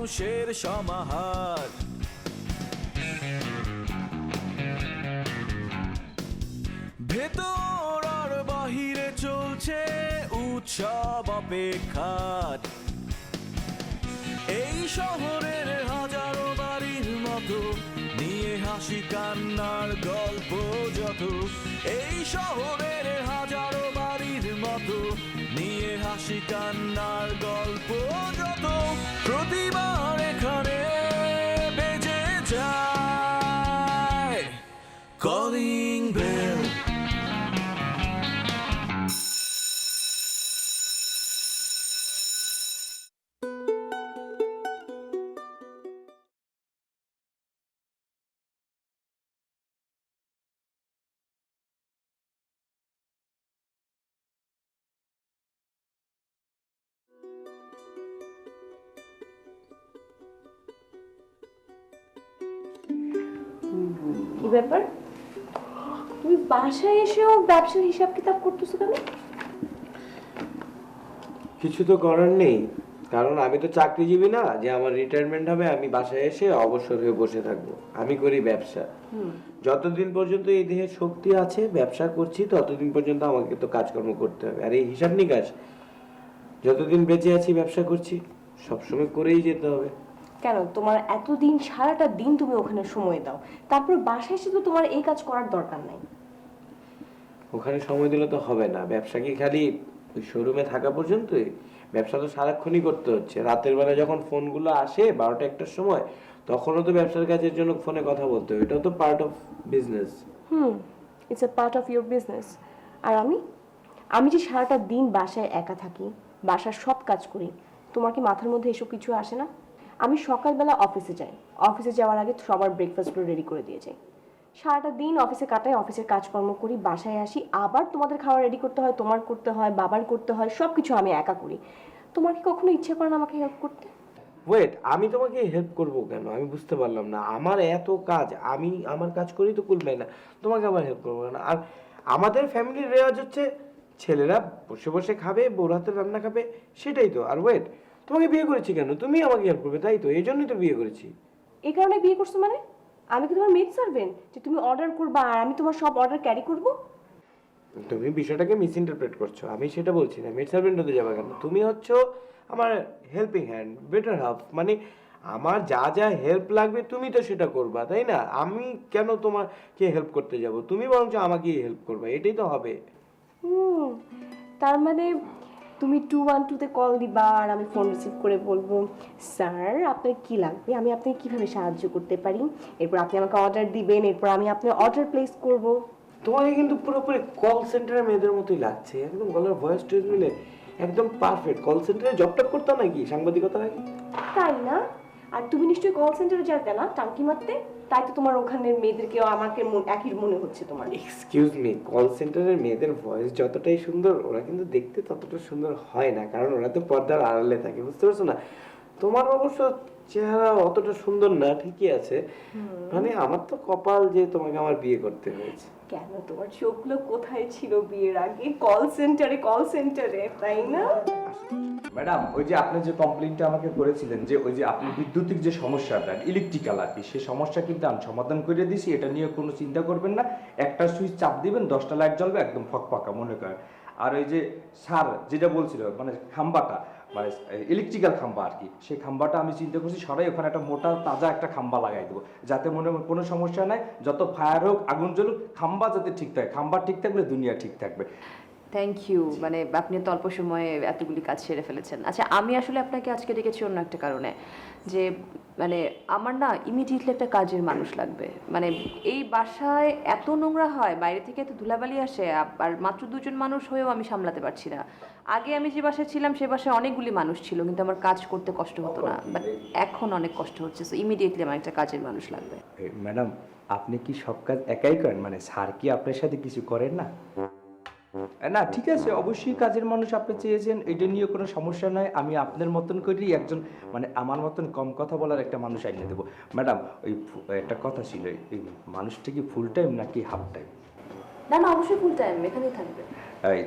মানুষের সমাহার। ভেতর আর বাহিরে চলছে উৎসব অপেক্ষার। এই শহরের হাজারো বাড়ির মতো নিয়ে হাসি কান্নার গল্প যত। এই শহরের হাজারো বাড়ির মতো নিয়ে হাসি কান্নার গল্প যত। প্রতিবার এখানে বেজে যায় কলিং বেল। কি ব্যাপার, তুমি বাসায় এসেও ব্যবসার হিসাব কিতাব করতেছো কেন? কিছু তো করার নেই, কারণ আমি তো চাকরিজীবী না যে আমার রিটায়ারমেন্ট হবে আমি বাসায় এসে অবসর হয়ে বসে থাকবো। আমি করি ব্যবসা। যতদিন পর্যন্ত এই দেহে শক্তি আছে ব্যবসা করছি ততদিন পর্যন্ত আমাকে তো কাজকর্ম করতে হবে। আর এই হিসাব নিকাশ যতদিন বেঁচে আছি ব্যবসা করছি, সবসময় করেই যেতে হবে। কেন তোমার এতদিন সারাটা দিন তুমি ওখানে সময় দাও, তারপর বাসায় এসে তো তোমার এই কাজ করার দরকার নাই। ওখানে সময় দিলে তো হবে না। ব্যবসা কি খালি ওই শোরুমে থাকা পর্যন্তই? ব্যবসা তো সারাক্ষণই করতে হচ্ছে। রাতের বেলা যখন ফোনগুলো আসে 12টা-1টার সময়, তখনও তো ব্যবসার কাজের জন্য ফোনে কথা বলতে হবে। এটাও তো part of business. It's a part of your business. আর আমি যে সারাটা দিন বাসায় একা থাকি, বাসার সব কাজ করি, তোমার কি মাথার মধ্যে এসব কিছু আসে না? আমি সকালবেলা অফিসে যাই, অফিসে যাওয়ার আগে সবার ব্রেকফাস্টগুলো রেডি করে দিয়ে যাই। সারাটা দিন অফিসে কাটাই, অফিসের কাজকর্ম করি, বাসায় আসি, আবার তোমাদের খাবার রেডি করতে হয়, তোমার করতে হয়, বাবার করতে হয়, সব কিছু আমি একা করি। তোমার কি কখনো ইচ্ছে করে না আমাকে হেল্প করতে? ওয়েট, আমি তোমাকে হেল্প করব কেন? আমি বুঝতে পারলাম না। আমার এত কাজ, আমি আমার কাজ করি তো কুলবে না, তোমাকে আবার হেল্প করবো না? আর আমাদের ফ্যামিলির রেওয়াজ হচ্ছে ছেলেরা বসে বসে খাবে, বউর হাতের রান্না খাবে, সেটাই তো। আর ওয়েট, তোমাকে বিয়ে করেছি কেন? তুমি আমাকে হেল্প করবে, তাই তো? এই জন্যই তো বিয়ে করেছি। এই কারণে বিয়ে করছো মানে? আমি কি তোমার মেড সার্ভেন্ট যে তুমি অর্ডার করবা আর আমি তোমার সব অর্ডার ক্যারি করব? তুমি বিষয়টাকে মিস ইন্টারপ্রেট করছো। আমি সেটা বলছি না। মেড সার্ভেন্ট হতে যাবে কেন? তুমি হচ্ছে আমার হেল্পিং হ্যান্ড, বেটার হাফ। মানে আমার যা যা হেল্প লাগবে তুমি তো সেটা করবা, তাই না? আমি কেন তোমাকে হেল্প করতে যাব? তুমি বরঞ্চ আমাকেই হেল্প করবা, এটাই তো হবে। তার মানে তুমি 212-তে কল দিবা আর আমি ফোন রিসিভ করে বলবো, স্যার আপনার কি লাগবে, আমি আপনাকে কিভাবে সাহায্য করতে পারি। এরপর আপনি আমাকে অর্ডার দিবেন, এরপর আমি আপনার অর্ডার প্লেস করব। তোমাকে কিন্তু পুরোপুরি কল সেন্টারের মেয়েদের মতোই লাগছে। একদম গলার ভয়েস টোয়েস মিলে একদম পারফেক্ট। কল সেন্টারে জবটপ করতে নাকি, সাংবাদিকতা নাকি? তাই না? আর তুমি নিশ্চয়ই কল সেন্টারে যাতে না টাঙ্কি মারতে, তাই তো তোমার ওখানে মেয়েদেরকেও আমাকে একই মনে হচ্ছে তোমার। এক্সকিউজ মি, কল সেন্টারের মেয়েদের ভয়েস যতটাই সুন্দর, ওরা কিন্তু দেখতে ততটা সুন্দর হয় না, কারণ ওরা তো পর্দার আড়ালে থাকে, বুঝতে পারছো না? তোমার অবশ্য চেহারা অতটা সুন্দর না, ঠিকই আছে। মানে আমার তো কপাল যে তোমাকে আমার বিয়ে করতে হয়েছে। কেন, তোমার চোখগুলো কোথায় ছিল বিয়ের আগে? কল সেন্টারে, তাই না? ম্যাডাম, ওই যে আপনি যে কমপ্লেইনটা আমাকে করেছিলেন যে ওই যে আপনি বিদ্যুতিক যে সমস্যাটা ইলেকট্রিক্যাল আর কি, সেই সমস্যা কিন্তু আমি সমাধান করে দিয়েছি। এটা নিয়ে কোনো চিন্তা করবেন না। একটা সুইচ চাপ দিবেন, 10টা লাইট জ্বলবে, একদম ফকফকা মনে করেন। আর ওই যে সার যেটা বলছিল, মানে খাম্বাটা, মানে ইলেকট্রিক্যাল খাম্বা আর কি, সেই খাম্বাটা আমি চিন্তা করছি সরাই ওখানে একটা মোটা তাজা একটা খাম্বা লাগাই দেবো, যাতে মনে কোনো সমস্যা নাই। যত ফায়ার হোক, আগুন জ্বলুক, খাম্বা যাতে ঠিক থাকে। খাম্বা ঠিক থাকলে দুনিয়া ঠিক থাকবে। Thank you. মানে আপনি তো অল্প সময়ে এতগুলি কাজ সেরে ফেলেছেন। আচ্ছা, আমি আসলে আপনাকে আজকে ডেকেছি অন্য একটা কারণে, যে মানে আমার না ইমিডিয়েটলি একটা কাজের মানুষ লাগবে। মানে এই বাসায় এত নোংরা হয়, বাইরে থেকে এত ধুলাবালি আসে, আর মাত্র 2জন মানুষ হয়েও আমি সামলাতে পারছি না। আগে আমি যে বাসায় ছিলাম সে বাসায় অনেকগুলি মানুষ ছিল, কিন্তু আমার কাজ করতে কষ্ট হতো না, বাট এখন অনেক কষ্ট হচ্ছে। সো ইমিডিয়েটলি আমার একটা কাজের মানুষ লাগবে। ম্যাডাম, আপনি কি সব কাজ একাই করেন? মানে স্যার কি আপনার সাথে কিছু করেন না? না, ঠিক আছে, অবশ্যই কাজের মানুষ আপনি চেয়েছেন, এটা নিয়ে কোনো সমস্যা নয়। আমি আপনার মতন করেই একজন, মানে আমার মতন কম কথা বলার একটা মানুষ আনিয়ে দেবো। ম্যাডাম, ওই একটা কথা ছিল, এই মানুষটা কি ফুল টাইম নাকি হাফ টাইম? না না, অবশ্যই ফুল টাইম এখানেই থাকবে।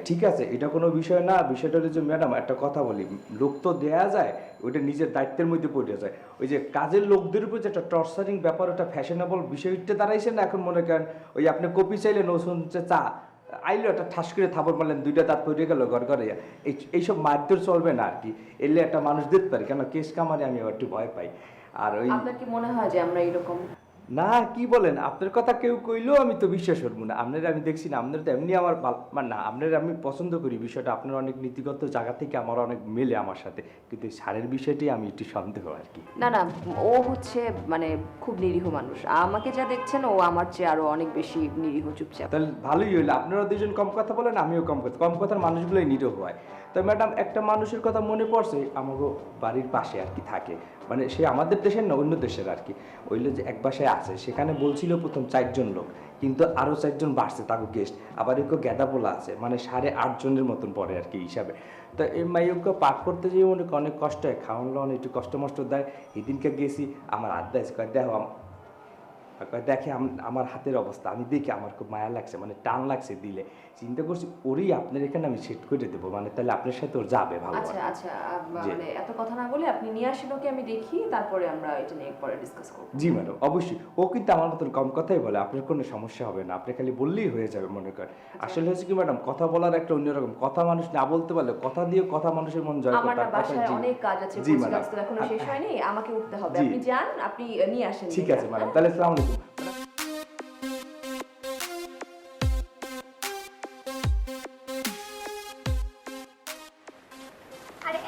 ঠিক আছে, এটা কোনো বিষয় না। বিষয়টা হলো যে ম্যাডাম একটা কথা বলি, লোক তো দেয়া যায়, ওইটা নিজের দায়িত্বের মধ্যে পড়ে যায়। ওই যে কাজের লোকদের উপর যে একটা টর্চারিং ব্যাপার, ওটা ফ্যাশনেবল বিষয়টা দাঁড়াইছে না এখন। মনে করেন ওই আপনি কপি চাইলেন, ও শুনছে চা আইলো, একটা ঠাস করে থাপড় মারলেন, 2টা দাঁত পড়ে গেল ঘর ঘরে। এইসব মারধর চলবে না আর কি। এলে একটা মানুষ দিতে পারে, কেন কেস কামারে আমি একটু ভয় পাই। আর ওই আপনার কি মনে হয় যে আমরা এরকম? না, কি বলেন, আপনার কথা কেউ কইলেও আমি তো বিশ্বাস করবো না। আপনারা আমি দেখছি না, আপনারা তো এমনি আমার মানে না, আপনারা আমি পছন্দ করি বিষয়টা, আপনার অনেক নীতিগত জায়গা থেকে আমার অনেক মেলে আমার সাথে, কিন্তু সারের বিষয়টি আমি একটু সন্দেহ আর কি। না না, ও হচ্ছে মানে খুব নিরীহ মানুষ। আমাকে যা দেখছেন ও আমার চেয়ে আরো অনেক বেশি নিরীহ, চুপচাপ। তাহলে ভালোই হইলো, আপনারা দুজন কম কথা বলেন, আমিও কম কথার মানুষগুলোই নিরীহ হয়। তো ম্যাডাম একটা মানুষের কথা মনে পড়ছে, আমারও বাড়ির পাশে আর কি থাকে, মানে সে আমাদের দেশের না, অন্য দেশের আর কি। ওইগুলো যে এক বাসায় আছে, সেখানে বলছিল প্রথম 4 জন লোক, কিন্তু আরও 4 জন বাড়ছে তাকে গেস্ট, আবার একটু গ্যাদা পোলা আছে, মানে 8.5 জনের মতন পড়ে আর কি হিসাবে। তো এই মাইকে পাক করতে যেয়ে মনে অনেক কষ্ট হয়, খাওয়ান লন একটু কষ্ট মষ্ট দেয়। এদিনকে গেছি, আমার আড্ডা দেখো দেখে আমার হাতের অবস্থা, আমি দেখি আমার খুব মায়া লাগছে, মানে টান লাগছে দিলে। চিন্তা করছি ওরই আপনার এখানে আমি সেট করে দেবো, মানে তাহলে আপনার সাথে ওর যাবে ভালো। আচ্ছা আচ্ছা, মানে এত কথা না বলে আপনি নিয়ে আসেন ওকে, আমি দেখি, তারপরে আমরা এটা নিয়ে পরে ডিসকাস করব। জি ম্যাডাম, অবশ্যই। ও কিন্তু আমার মতন কম কথাই বলে, আপনার কোনো সমস্যা হবে না, আপনি খালি বললেই হয়ে যাবে মনে করেন। আসলে হচ্ছে কি ম্যাডাম, কথা বলার একটা অন্যরকম, কথা মানুষ না বলতে পারলে কথা দিয়ে কথা মানুষের মন জয় আমার করতে না বাসায় অনেক কাজ আছে, জি কাজ ম্যাডাম, তো এখনো শেষ হয়নি, আমাকে উঠতে হবে। জি। আপনি যান, আপনি নিয়ে আসেন। ঠিক আছে ম্যাডাম, তাহলে আসসালামু আলাইকুম। আরে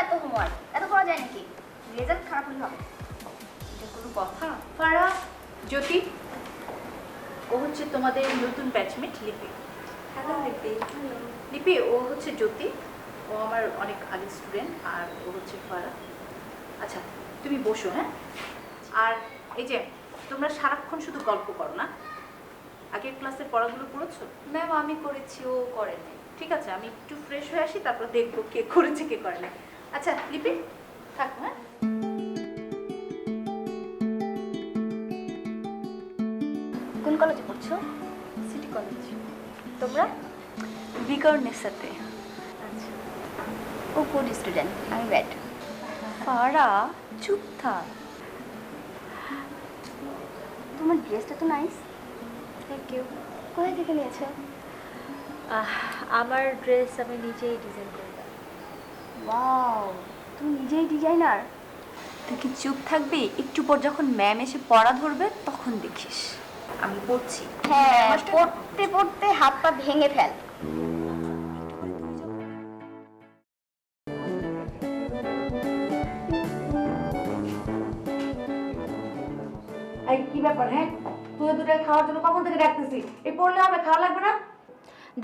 এত হোমওয়ার্ক এত করা যায় নাকি? রেজাল্ট খারাপ হলে হবে? এটা কোনো কথা? ফারা, জ্যোতি, ও হচ্ছে তোমাদের নতুন ব্যাচমেট লিপি। হ্যালো লিপি। লিপি, ও হচ্ছে জ্যোতি, ও আমার অনেক আগে স্টুডেন্ট, আর ও হচ্ছে ফারা। আচ্ছা, তুমি বসো, হ্যাঁ? আর এই যে তোমরা সারাক্ষণ শুধু গল্প করো না, আগের ক্লাসের পড়াগুলো পড়েছো? ম্যাম আমি করেছি, ও করেনি। ঠিক আছে, আমি একটু ফ্রেশ হয়ে আসি, তারপর দেখবো কে করেছে কে করে না। আচ্ছা লিপি, থাকো, হ্যাঁ? কোন কলেজে পড়ছো? City college. তোমরা? বিকর্ণের সাথে। আচ্ছা, ও গুড স্টুডেন্ট, আমি ব্যাড। ফারা, চুপ থাক। তোমার ড্রেসটা তো নাইস। Thank you. কোথায় থেকে নিয়েছো? আমার ড্রেস আমি নিজেই ডিজাইন করলাম। ওয়াও, তুমি নিজেই ডিজাইনার? তুই কি চুপ থাকবি? একটু পর যখন ম্যাম এসে পড়া ধরবে তখন দেখিস। আমি পড়ছি। হ্যাঁ, পড়তে পড়তে হাত পা ভেঙে ফেল। এই কি ব্যাপার? হ্যাঁ, তুই দুটো খাওয়ার জন্য কখন থেকে ডাকতেছি? এই পড়লে হবে, খাওয়া লাগবে না?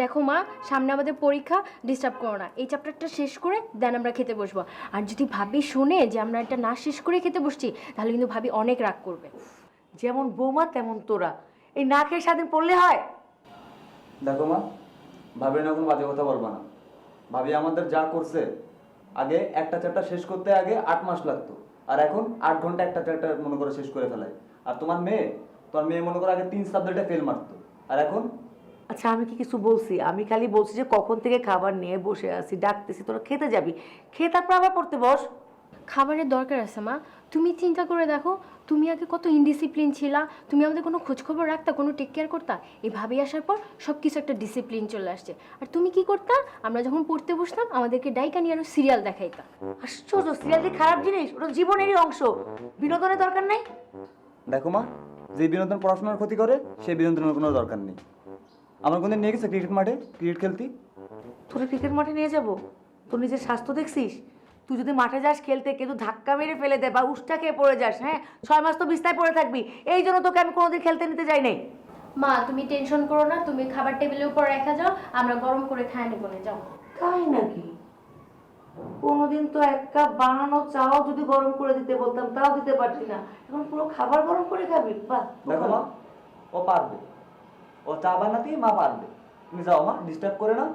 দেখো মা, সামনে আমাদের পরীক্ষা, ডিস্টার্ব করো না। এই চ্যাপ্টারটা শেষ করে দেন আমরা খেতে বসবো। আর যদি ভাবি শুনে যে আমরা এটা না শেষ করে খেতে বসছি, তাহলে কিন্তু ভাবি অনেক রাগ করবে। যেমন বৌমা তেমন তোরা, এই না খেয়ে সারাদিন পড়লে হয়? দেখো মা, ভাবি না কোনো বাজে কথা বলবা না। ভাবি আমাদের যা করছে, আগে একটা চ্যাপ্টার শেষ করতে আগে 8 মাস লাগতো, আর এখন 8 ঘন্টা একটা চ্যাপ্টার মনে করে শেষ করে ফেলায়। আর তোমার মেয়ে মনে করো আগে 3 সাবজেক্টে ফেল মারতো, আর এখন। আচ্ছা, আমি কি কিছু বলছি? আমি খালি বলছি যে কখন থেকে খাবার নিয়ে বসে আছি, ডাকতেছি, তোরা খেতে যাবি, খেয়ে তারপর আবার পড়তে বস। খাবারের দরকার আছে মা, তুমি চিন্তা করে দেখো, তুমি আগে কত ইনডিসিপ্লিন ছিলা, তুমি আমাদের কোনো খোঁজখবর রাখতা, কোনো টেক কেয়ার করতা। এই ভাবি আসার পর সব কিছু একটা ডিসিপ্লিন চলে আসছে। আর তুমি কি করতা? আমরা যখন পড়তে বসতাম আমাদেরকে ডাইকা নিয়ে আরো সিরিয়াল দেখাইতা। আশ্চর্য, সিরিয়াল কি খারাপ জিনিস? ওটা জীবনেরই অংশ, বিনোদনের দরকার নাই। দেখো মা, যে বিনোদন পড়াশোনার ক্ষতি করে সেই বিনোদনের কোনো দরকার নেই। আমার কোনদিন নিয়ে গেছে ক্রিকেট মাঠে ক্রিকেট খেলতি? তোরা ক্রিকেট মাঠে নিয়ে যাবো? তোর নিজের স্বাস্থ্য দেখছিস? তুই যদি মাঠে যাস খেলতে, কিন্তু ধাক্কা মেরে ফেলে দে বা উষ্টা খেয়ে পড়ে যাস, হ্যাঁ, 6 মাস তো বিছনায় পড়ে থাকবি। এই জন্য তোকে আমি কোনোদিন খেলতে নিতে যাই নাই। মা তুমি টেনশন করো না, তুমি খাবার টেবিলের উপর রেখে যাও, আমরা গরম করে খায় নেবো। যাও। তাই নাকি? কোনোদিন তো 1 কাপ বানানো চাও যদি গরম করে দিতে বলতাম, তাও দিতে পারতি না, এখন পুরো খাবার গরম করে খাবি? বাহ। দেখো মা, ও পারবে, ও চা বানাতেই মা পারবে। তুমি যাও মা, ডিস্টার্ব করে না।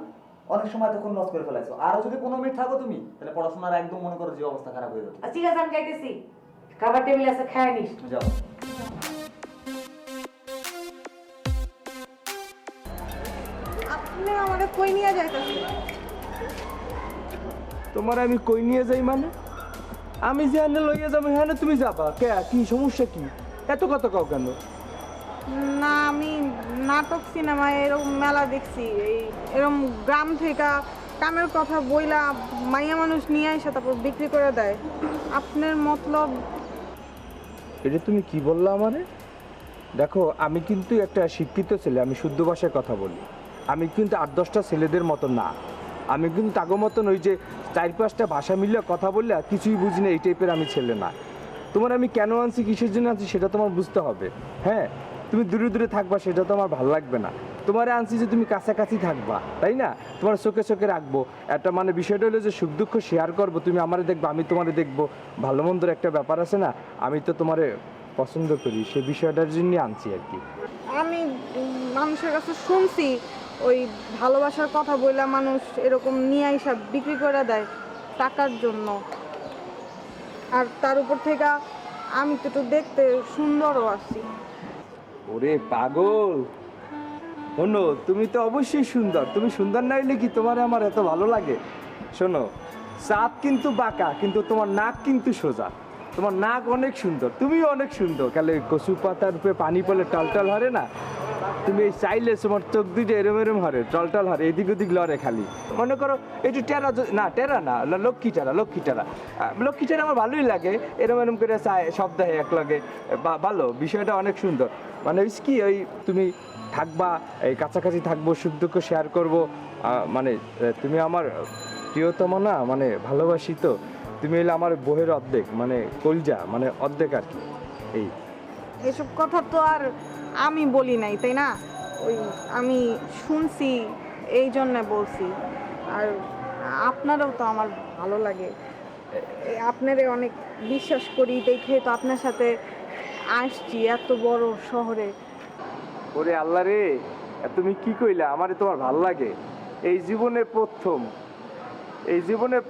অনেক সময় তখন লস করে ফেলাইছো, আরো যদি 15 মিনিট থাকো তুমি, তাহলে পড়াশোনার একদম মনে করো যে অবস্থা খারাপ হয়ে যাবে। ঠিক আছে, আমি খাইতেছি, খাবার টেবিল আছে, খায় নিস। যাও। আমারে কই নিয়ে যাইতাছে? তোমার আমি কই নিয়ে যাই মানে? আমি যে আনে লইয়া যাবো হ্যাঁ তুমি যাবা কে? কি সমস্যা কি? এত কথা কও কেন? না আমি নাটক সিনেমায় এরকম মেলা দেখছি, এই এরকম গ্রাম থেকে কামের কথা বইলা মাইয়া মানুষ নিয়ে এসে তারপর বিক্রি করে দেয়। আপনার মতলব? এটা তুমি কি বললা আমারে? দেখো আমি কিন্তু একটা শিক্ষিত ছেলে, আমি শুদ্ধ ভাষায় কথা বলি। আমি কিন্তু 8-10টা ছেলেদের মতো না। আমি কিন্তু তাগো মতন ওই যে 4-5টা ভাষা মিলিয়ে কথা বললে কিছুই বুঝি না এই টাইপের আমি ছেলে না। তোমার আমি কেন আনছি, কিসের জন্য আনছি সেটা তোমার বুঝতে হবে। হ্যাঁ, তুমি দূরে দূরে থাকবা সেটা তো আমার ভালো লাগবে না। তোমারে আনছি যে তুমি কাছাকাছি থাকবা, তাই না? তোমার চোখে চোখে রাখবো। একটা মানে বিষয়টা হলো যে সুখ দুঃখ শেয়ার করবো, তুমি আমারে দেখবো আমি তোমারে দেখবো, ভালো মন্দর একটা ব্যাপার আছে না? আমি তো তোমারে পছন্দ করি, সে বিষয়টার জন্য আনছি আর কি। আমি মানুষের কাছে শুনছি ওই ভালোবাসার কথা বইলা মানুষ এরকম নিয়ে আইসা বিক্রি করে দেয় টাকার জন্য। আর তার উপর থেকে আমি তো একটু দেখতে সুন্দরও আছি। ওরে পাগল, শোনো তুমি তো অবশ্যই সুন্দর। তুমি সুন্দর না হইলে কি তোমার আমার এত ভালো লাগে? শোনো, চাঁদ কিন্তু বাঁকা কিন্তু তোমার নাক কিন্তু সোজা। তোমার নাক অনেক সুন্দর, তুমিও অনেক সুন্দর। কালে কচু পাতার উপরে পানি পড়লে টলটল হরে না, তুমি এই চাইলে তোমার চোখ দুইটা এরম এরম হরে, টলটল হরে, এদিক ওদিক লড়ে খালি। মনে করো একটু টেরা, না টেরা না, লক্ষ্মী টেরা, লক্ষ্মী টেরা। লক্ষ্মী টেরা আমার ভালোই লাগে, এরম এরম করে চায় শব্দ হয় এক লাগে, ভালো। বিষয়টা অনেক সুন্দর। মানে কি ওই তুমি থাকবা, এই কাছাকাছি থাকবো, সুখ দুঃখ শেয়ার করবো। মানে তুমি আমার প্রিয়তম না, মানে ভালোবাসি তো। তুমি হলে আমার বইয়ের অর্ধেক, মানে কলজা, মানে অর্ধেক আর কি। এই এসব কথা তো আর আমি বলি নাই, তাই না? ওই আমি শুনছি এই জন্যে বলছি। আর আপনারও তো আমার ভালো লাগে, আপনারে অনেক বিশ্বাস করি দেখে তো আপনার সাথে আসছি এত বড় শহরে। ওরে আল্লাহ রে, তুমি কি কইলা? আমারে তোমার ভাল লাগে? এই জীবনে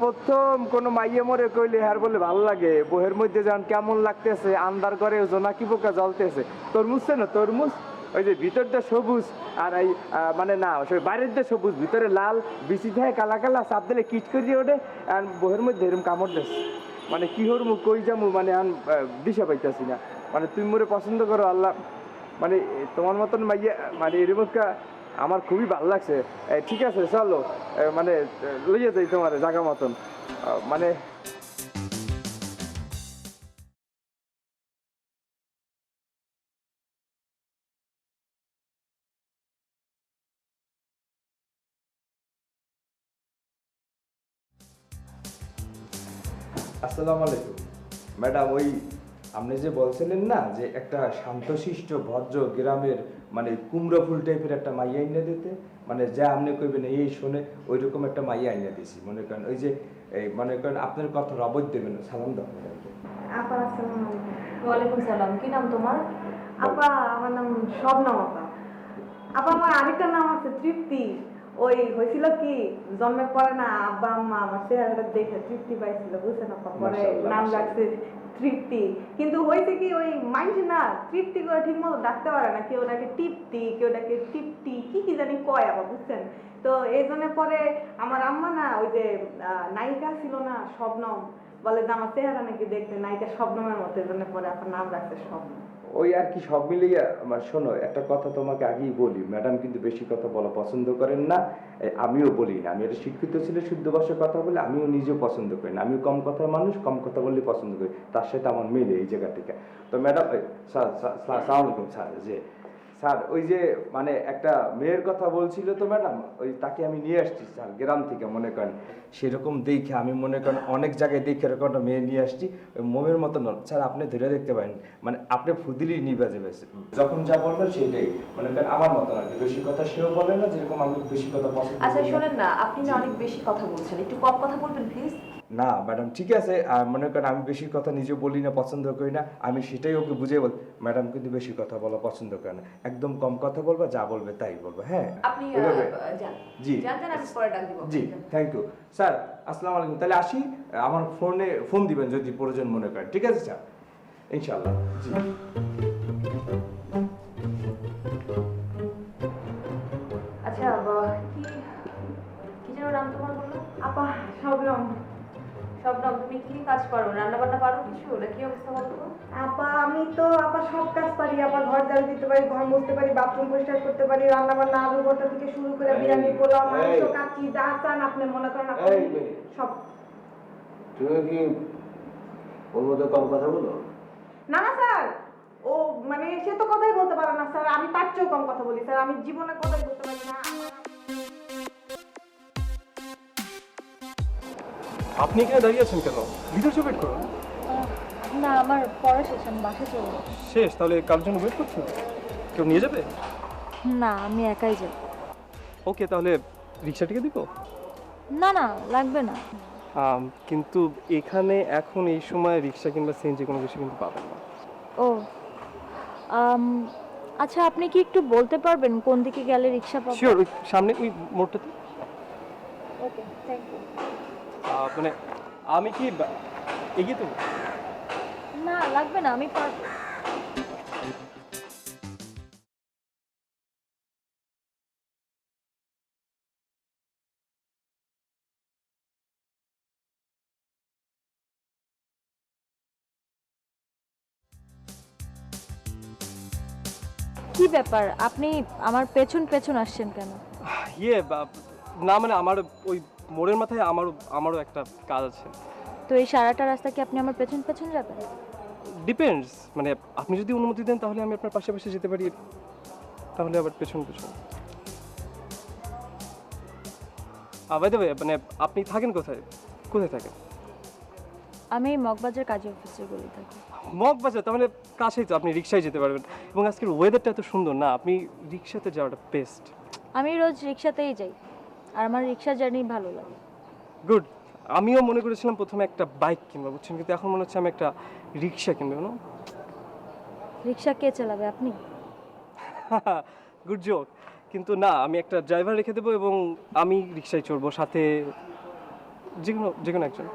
প্রথম কোনো মাইয়ে মরে কইলে হ্যার বলে ভাল লাগে। বইয়ের মধ্যে যেমন কেমন লাগতেছে, আন্ধার করে জোনাকি পোকা জ্বলতেছে। তরমুজ না তরমুজ, ওই যে ভিতরটা সবুজ আর এই মানে না বাইরের দিয়ে সবুজ, ভিতরে লাল, বিচি থাকে কালা কালা, চাপ দিলে কিট করিয়ে ওঠে। আর বইয়ের মধ্যে এরকম কামড় দিচ্ছে, মানে কি হরমু কই যামু, মানে দিশা পাইতেছি না। মানে তুমি মোরে পছন্দ করো আল্লাহ, মানে তোমার মতন মাইয়া, মানে এরকম আমার খুবই ভালো লাগছে। ঠিক আছে চলো, মানে লইয়ে যাই তোমার জায়গা মতন। মানে আসসালামু আলাইকুম ম্যাডাম। ওই আপনি যে বলছিলেন না যে একটা শান্তশিষ্ট ভদ্র গ্রামের মানে কুমড়ো ফুল টাইপের একটা মাইয়া আইনা দিতে, মানে যা আপনি কইবেন এই শুনে ওই রকম একটা মাইয়া আইনা দিছি। মনে করেন ওই যে এই মনে করেন আপনার কথা রবট দেবেন, সালাম দাও। আপা আসসালামু আলাইকুম। ওয়ালাইকুম সালাম। কি নাম তোমার? আপা আমার নাম শবনম। আপা আপা আমার আরেকটা নাম আছে তৃপ্তি। ওই হয়েছিল কি জন্মের পরে না আব্বা আম্মা আমার চেহারাটা দেখে তৃপ্তি পাইছিল, বুঝছেন আপা, পরে নাম রাখছে তৃপ্তি। কিন্তু হয়েছে কি ওই মাইন্ড না তৃপ্তি করে ঠিক মতো ডাকতে পারে না, কেউ ডাকে টিপ্তি, কেউ ডাকে টিপ্তি, কি কি জানি কয় আপা, বুঝছেন? তো এই জন্য পরে আমার আম্মা না ওই যে নায়িকা ছিল না শবনম, বলে যে আমার চেহারা নাকি দেখতে নায়িকা শবনমের মতো, এই জন্য পরে আপনার নাম রাখছে শবনম। ওই আর কি সব মিলিয়ে আমার। শোনো একটা কথা তোমাকে আগেই বলি, ম্যাডাম কিন্তু বেশি কথা বলা পছন্দ করেন না, আমিও বলি না। আমি একটা শিক্ষিত ছেলে, শুদ্ধ ভাষায় কথা বলে, আমিও নিজেও পছন্দ করি না। আমিও কম কথার মানুষ, কম কথা বললে পছন্দ করি, তার সাথে আমার মেলে এই জায়গা থেকে। তো ম্যাডাম সালামালাইকুম স্যার। যে স্যার ওই যে মানে একটা মেয়ের কথা বলছিল তো ম্যাডাম, ওই তাকে আমি নিয়ে আসছি স্যার গ্রাম থেকে। মনে করেন সেরকম দেখে আমি মনে করেন অনেক জায়গায় দেখে এরকম একটা মেয়ে নিয়ে আসছি, ওই মোমের মতো নয় স্যার, আপনি ধরে দেখতে পারেন, মানে আপনি ফুদিলি নিবে যাবে যখন যা বলবেন সেটাই। মনে করেন আমার মতো আর কি, বেশি কথা সেও বলে না, যেরকম আমি বেশি কথা পছন্দ করি না। আচ্ছা শোনেন না, আপনি না অনেক বেশি কথা বলছেন, একটু কম কথা বলবেন প্লিজ। না ম্যাডাম ঠিক আছে, মনে করেন আমি বেশি কথা নিজে বলি না, পছন্দ করি না, আমি সেটাই ওকে বুঝিয়ে বল। ম্যাডাম কিন্তু বেশি কথা বলা পছন্দ করে না, একদম কম কথা বলবা, যা বলবে তাই বলবে। হ্যাঁ আপনি যান, জি যান, আমি পরে ডাক দিব। জি থ্যাংক ইউ স্যার। আসসালামু আলাইকুম। তাহলে আসি, আমার ফোন দিবেন যদি প্রয়োজন মনে করেন। ঠিক আছে স্যার, ইনশাআল্লাহ। জি আচ্ছা কি কাজ পারো, রান্না বান্না পারো কিছু? ওটা কি অবস্থা বলো তো? আপা আমি তো আপা সব কাজ পারি, আপা ঘর ঝাড়ু দিতে পারি, ঘর মুছতে পারি, বাথরুম পরিষ্কার করতে পারি, রান্না বান্না আলু ভর্তা থেকে শুরু করে বিরিয়ানি, পোলাও, মাংস, কাচ্চি যা চান আপনি মনে করেন আপনি সব। তুমি কি ওর মধ্যে কম কথা বলো? না না স্যার, ও মানে সে তো কথাই বলতে পারে না স্যার, আমি তার চেয়েও কম কথা বলি স্যার, আমি জীবনে কথাই বলতে পারি না। আপনি এখানে দাঁড়িয়ে আছেন কেন? ভিতরে চলে ওয়েট করুন। না আমার পড়া শেষ, আমি বাসে চলে যাবো। শেষ? তাহলে কার জন্য ওয়েট করছেন? কেউ নিয়ে যাবে? না আমি একাই যাই। ওকে, তাহলে রিক্সাটিকে দিব? না না লাগবে না। কিন্তু এখানে এখন এই সময় রিক্সা কিংবা সিএনজি কোনো কিছু কিন্তু পাবেন না। ও আচ্ছা আপনি কি একটু বলতে পারবেন কোন দিকে গেলে রিক্সা পাবো? শিওর, ওই সামনে ওই মোড়টাতে। Okay thank you. মানে আমি কি এগিয়ে দেবো? না লাগবে না, আমি পারবো। কি ব্যাপার, আপনি আমার পেছন পেছন আসছেন কেন? ইয়ে না মানে আমার ওই মোড়ের মাথায় আমারও একটা কাজ আছে। তো এই সারাটা রাস্তা কি আপনি আমার পেছন পেছন যাবেন? ডিপেন্ডস, মানে আপনি যদি অনুমতি দেন তাহলে আমি আপনার পাশে পাশে যেতে পারি, তাহলে আবার পেছন পেছন। বাই দ্য ওয়ে, মানে আপনি থাকেন কোথায়? কোথায় থাকেন? আমি মগবাজার কাজী অফিসে গলি থাকি। মগবাজার, তাহলে কাছেই তো, আপনি রিক্সায় যেতে পারবেন। এবং আজকের ওয়েদারটা এত সুন্দর না, আপনি রিক্সাতে যাওয়াটা বেস্ট। আমি রোজ রিক্সাতেই যাই, আর আমার রিক্সা জার্নি ভালো লাগে। গুড। আমিও মনে করেছিলাম প্রথমে একটা বাইক কিনবো, বুঝছেন, কিন্তু এখন মনে হচ্ছে আমি একটা রিক্সা কিনবো না। রিক্সা কে চালাবে, আপনি? Good joke. কিন্তু না, আমি একটা ড্রাইভার রেখে দেবো এবং আমি রিক্সায় চড়বো, সাথে যে কোনো একজন।